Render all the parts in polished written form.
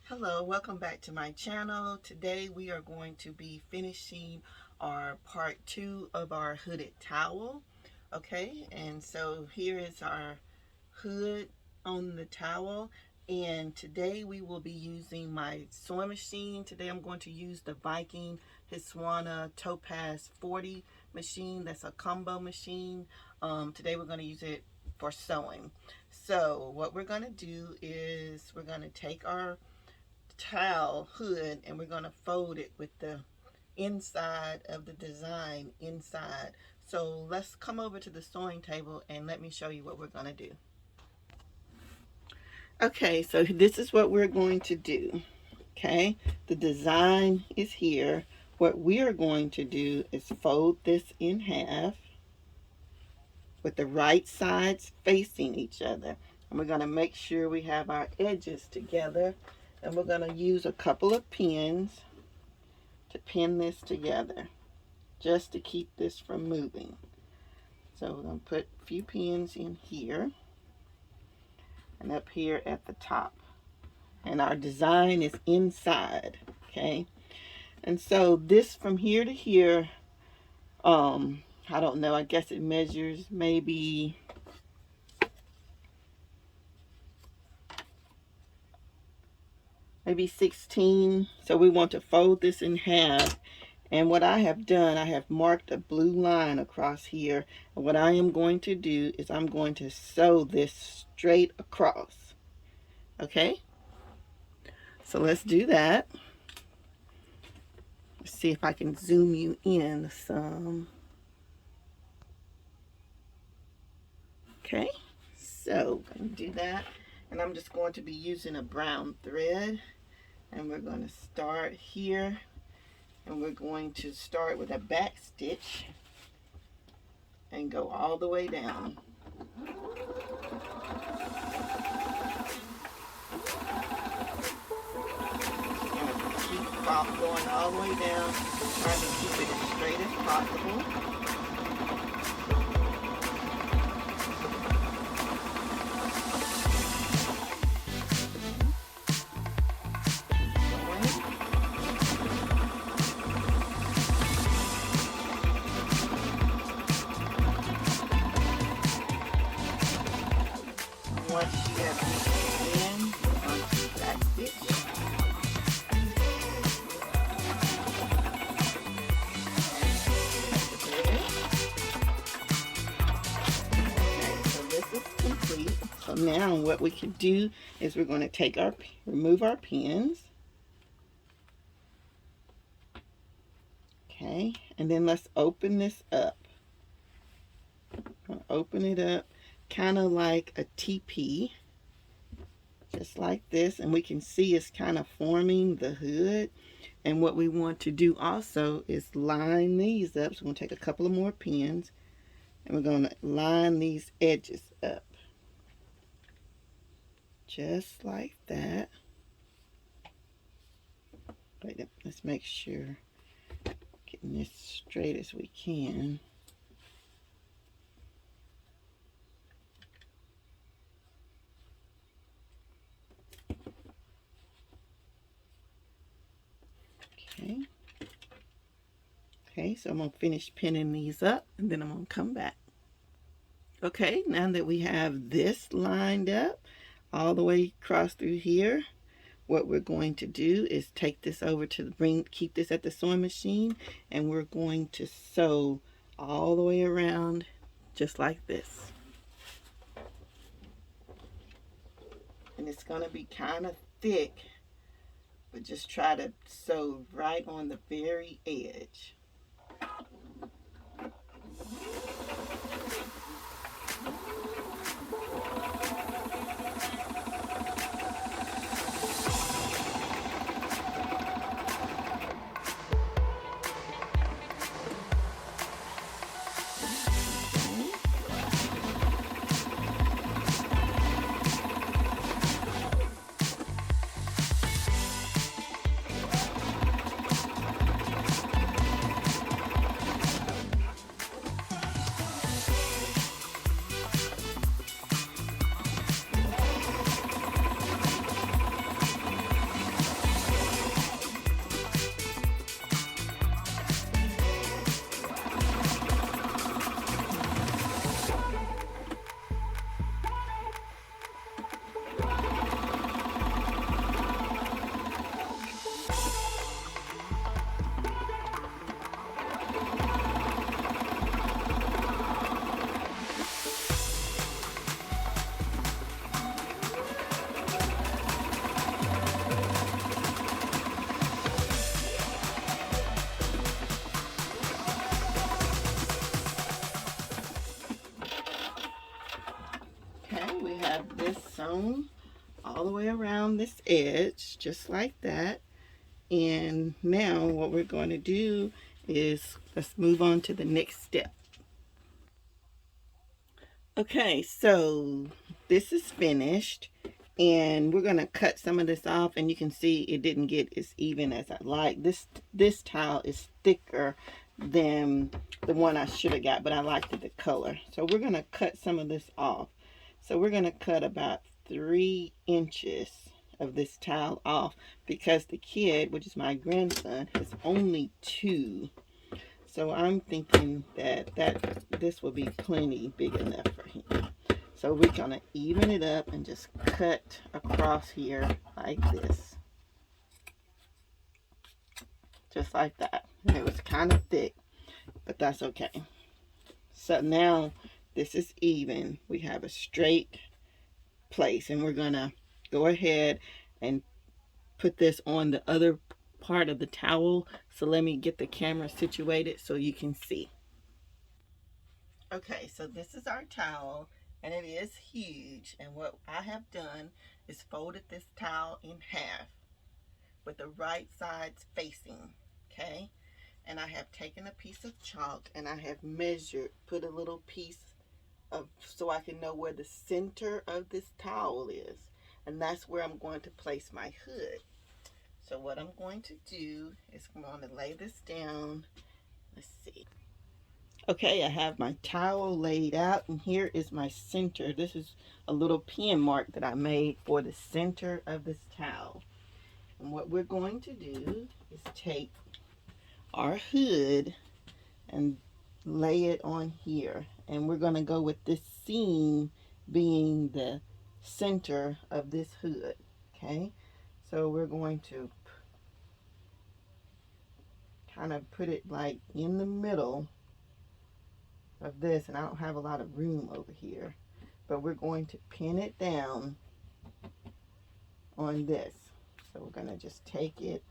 Hello, welcome back to my channel. Today we are going to be finishing our part 2 of our hooded towel. Okay, and so here is our hood on the towel, and today we will be using my sewing machine. Today I'm going to use the Viking Hiswana Topaz 40 machine. That's a combo machine. Today we're going to use it for sewing. So what we're going to do is we're going to take our towel hood and we're going to fold it with the inside of the design inside. So let's come over to the sewing table and let me show you what we're going to do. Okay, so this is what we're going to do. Okay, the design is here. What we are going to do is fold this in half with the right sides facing each other. And we're going to make sure we have our edges together. And we're going to use a couple of pins to pin this together, just to keep this from moving. So we're going to put a few pins in here and up here at the top. And our design is inside, okay? And so this from here to here, I don't know, I guess it measures maybe maybe 16. So we want to fold this in half. And what I have done, I have marked a blue line across here. And what I am going to do is I'm going to sew this straight across. Okay? So let's do that. Let's see if I can zoom you in some. Okay? So I'm going to do that. And I'm just going to be using a brown thread. And we're going to start here. And we're going to start with a back stitch and go all the way down. And keep going all the way down, trying to keep it as straight as possible. Once you have reached in, onto the back stitch. Okay, so this is complete. So now what we can do is we're going to remove our pins. Okay, and then let's open this up. Open it up kind of like a TP, just like this, and we can see it's kind of forming the hood. And what we want to do also is line these up. So we're going to take a couple of more pins and we're going to line these edges up just like that. Wait, let's make sure getting this straight as we can. Okay, so I'm going to finish pinning these up and then I'm going to come back. Okay, now that we have this lined up all the way across through here, what we're going to do is take this over to keep this at the sewing machine, and we're going to sew all the way around just like this. And it's going to be kind of thick, but just try to sew right on the very edge. down all the way around this edge, just like that. And now what we're going to do is let's move on to the next step. Okay, so this is finished, and we're going to cut some of this off, and you can see it didn't get as even as I like. This towel is thicker than the one I should have got, but I liked the color. So we're going to cut some of this off. So we're going to cut about 3 inches of this towel off because the kid, which is my grandson, has only 2. So I'm thinking that this will be plenty big enough for him. So we're going to even it up and just cut across here like this. Just like that. And it was kind of thick, but that's okay. So now this is even. We have a straight place, and we're going to go ahead and put this on the other part of the towel. So let me get the camera situated so you can see. Okay, so this is our towel, and it is huge. And what I have done is folded this towel in half with the right sides facing, okay? And I have taken a piece of chalk and I have measured, put a little piece of, so I can know where the center of this towel is. And that's where I'm going to place my hood. So what I'm going to do is I'm going to lay this down. Let's see. Okay, I have my towel laid out, and here is my center. This is a little pin mark that I made for the center of this towel. And what we're going to do is take our hood and lay it on here. And we're going to go with this seam being the center of this hood. Okay, so we're going to kind of put it like in the middle of this, and I don't have a lot of room over here, but we're going to pin it down on this. So we're going to just take it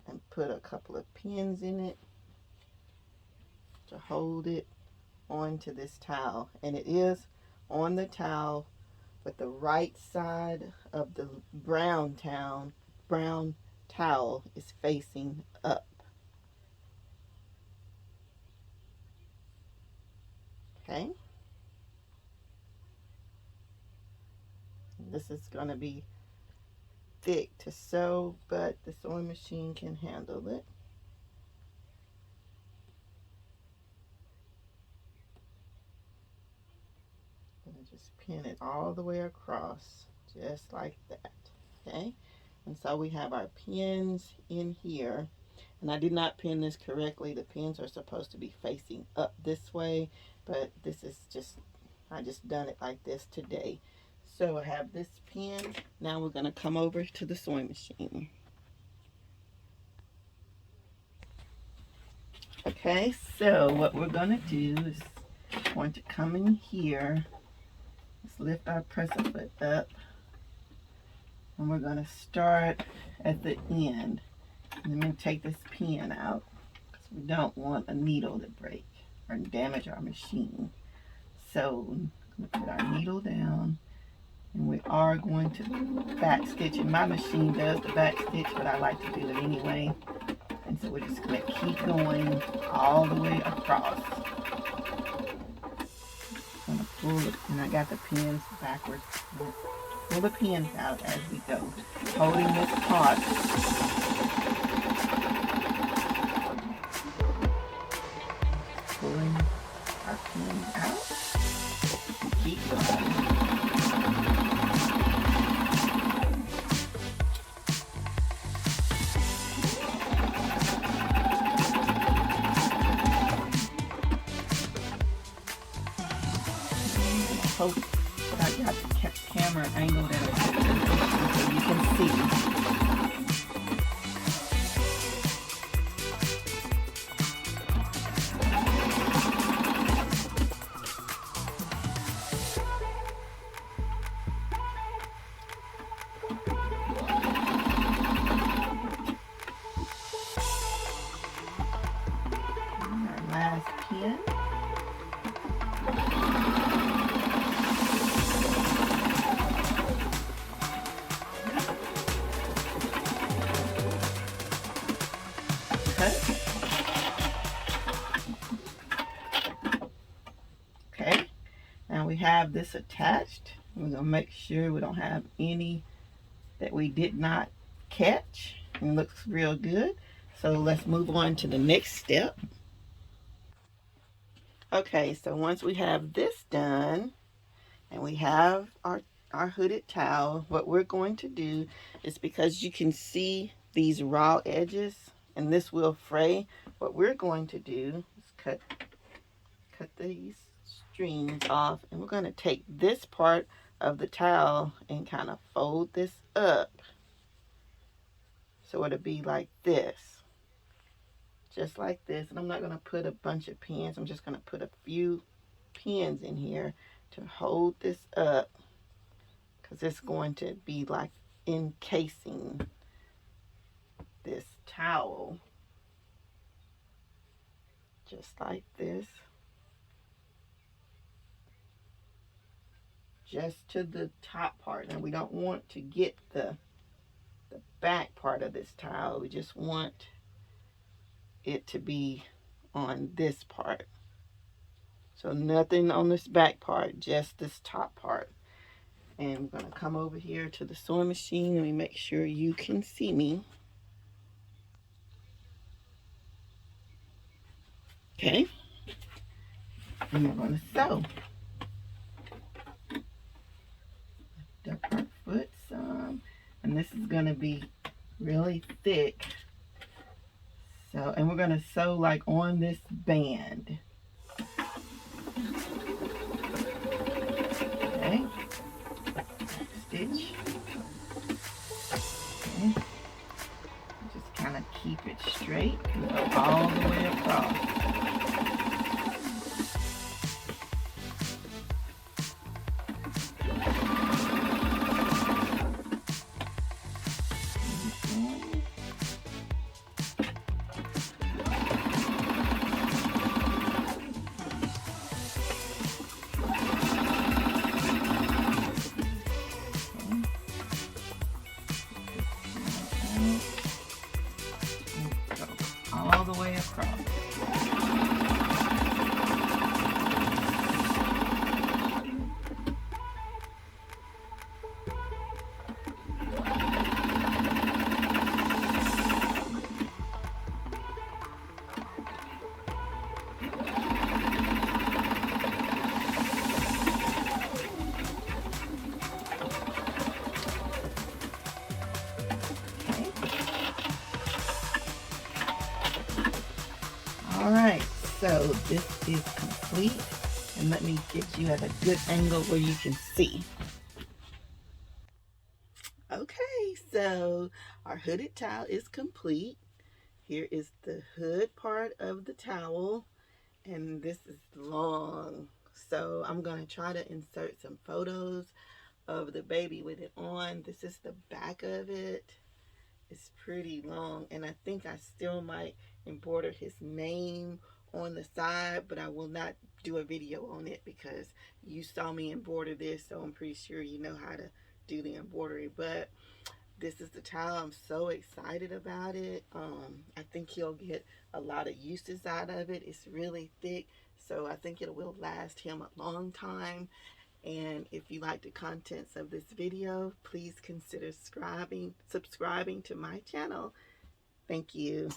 and put a couple of pins in it to hold it onto this towel, and it is on the towel, but the right side of the brown towel is facing up. Okay, this is going to be thick to sew, but the sewing machine can handle it. I'm going to just pin it all the way across, just like that. Okay, and so we have our pins in here, and I did not pin this correctly. The pins are supposed to be facing up this way, but this is just, I just done it like this today. So I have this pin. Now we're going to come over to the sewing machine. Okay, so what we're going to do is going to come in here. Let's lift our presser foot up. And we're going to start at the end. And I'm going to take this pin out because we don't want a needle to break or damage our machine. So I'm going to put our needle down, and we are going to back stitch. And my machine does the back stitch, but I like to do it anyway. And so we're just going to keep going all the way across. I'm going to pull it, and I got the pins backwards. Pull the pins out as we go, holding this part. Pulling our pins out. Keep going. Hope I got the camera angled at it so you can see. Our last pin. cut. Okay, now we have this attached. We're going to make sure we don't have any that we did not catch. It looks real good. So let's move on to the next step. Okay, so once we have this done and we have our hooded towel, what we're going to do is, because you can see these raw edges and this will fray, what we're going to do is cut these strings off, and we're going to take this part of the towel and kind of fold this up so it'll be like this, just like this. And I'm not going to put a bunch of pins, I'm just going to put a few pins in here to hold this up, because it's going to be like encasing this towel, just like this, just to the top part. And we don't want to get the back part of this towel, we just want it to be on this part. So nothing on this back part, just this top part. And I'm going to come over here to the sewing machine. Let me make sure you can see me. Okay. And we're going to sew. Lift up our foot some. And this is going to be really thick. So, and we're going to sew like on this band. Okay. Stitch. Okay. Just kind of keep it straight and go all the way across. All the way across. Alright, so this is complete, and let me get you at a good angle where you can see. Okay, so our hooded towel is complete. Here is the hood part of the towel, and this is long. So I'm going to try to insert some photos of the baby with it on. This is the back of it. It's pretty long, and I think I still might embroider his name on the side, but I will not do a video on it because you saw me embroider this, so I'm pretty sure you know how to do the embroidery. But this is the towel. I'm so excited about it. I think he'll get a lot of uses out of it. It's really thick, so I think it will last him a long time. And if you like the contents of this video, please consider subscribing to my channel. Thank you.